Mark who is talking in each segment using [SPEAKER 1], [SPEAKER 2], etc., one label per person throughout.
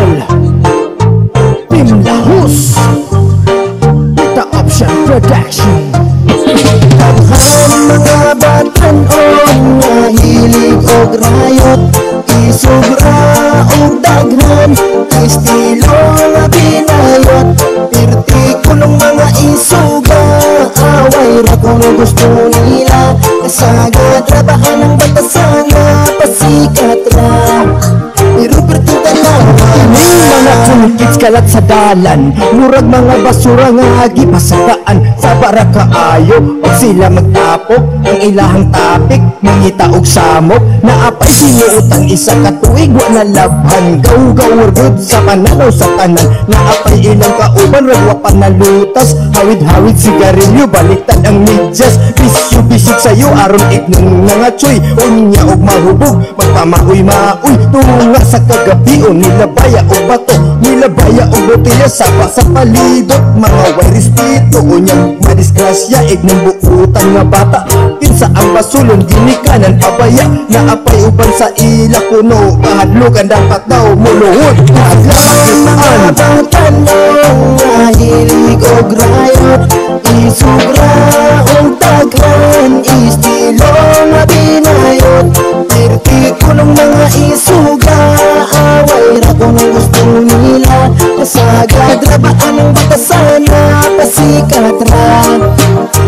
[SPEAKER 1] Idol Team Lahus The Option Production.
[SPEAKER 2] Daghan mga batan-on nga hilig og rayot, isubra og daghan estilo nga pinayot, pirti kulong mga isuga, away ra kung gusto nila, kasagad rabaan ang batasan nga pasikat ra. Pero pertuta lang
[SPEAKER 1] Ning mga kids kalat sa dalan, murag mga basura nga gipasagaan sa bara kaayo. Pag sila magtapok ang ilahang tapik, mangita og samok, naapay sinuotang isa ka tuig wa na labhan. Gaw-gaw good sa pananaw sa tanan, naapay ilang kauban ragwa pa nalutas. Hawid-hawid sigarilyo, baliktad ang medyas, bisyo-bisig sayo aron ignong nga tsoy. Unya og mahubog, magpamaoy-maoy, tunga sa kagabi o nilabaya o bato, nilabaya o botelya, sapa sa palibot, mga way respeto. Unyang madisgrasya, ignong buutan nga bata, kinsa ang basulon, ginikanan pabaya, naapay uban sa ila kuno, kahadlugan dapat daw muluhod.
[SPEAKER 2] mga batan-on nga hilig og rayot, isubra og daghan estilo nga pinayot, pirti kulong mga isuga, away ra kung gusto nila, kasagad rabaan ang batasan nga pasikat ra.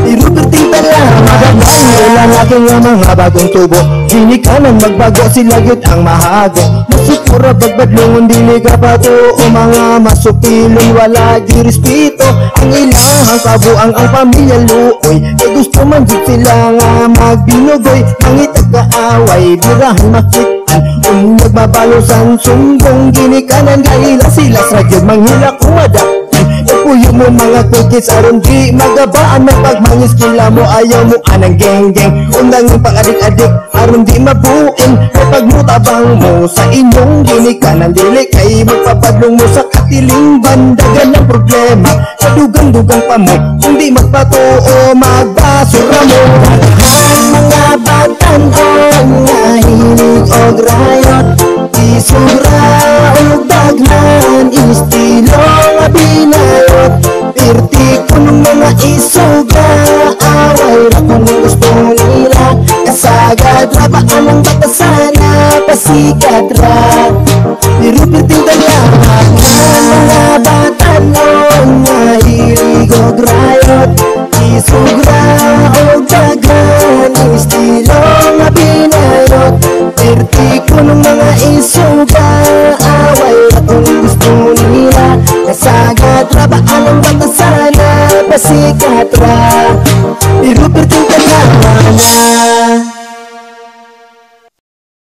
[SPEAKER 2] Pero pirti talang
[SPEAKER 1] Ilang aking nga mga bagong tubo, ginikanan magbago sila yun ang mahago. Masikura bagbadlungon dili ka pato, o mga masupilon wala di respeto. Ang ilahang kabuang ang pamilya luoy, kay gusto man yun sila nga magbinugoy. Mangitag kaaway, birahan makitan, nagmabalosan sumbong ginikanan, gaila sila sa yun manghila kumadak. Puyo mo mga cookies aron di magabaan, magpagmangis kila mo ayaw mo anang geng-geng. Undang yung pang-adik-adik aron di mabuing, kapag mutabang mo sa inyong ginikanan, dili kay magpapadlong mo sa katiling bandagan ng problema. Sa dugang-dugang pa mo kung di magpatuo magbasura mo.
[SPEAKER 2] Daghan mga batan-on nga hilig og rayot, isura og daghan estilo nga pinayot, pirti kulong mga isuga, away ra kung gusto nila, kasagad rabaan ang batasan nga pasikat ra. Pero pirti talang mga batan-on nga hilig og rayot, isubra og daghan estilo nga pinayot, pirti kulong mga isuga, away ra kung gusto nila, kasagad rabaan ang batasan nga pasikat ra. Pero pirti talang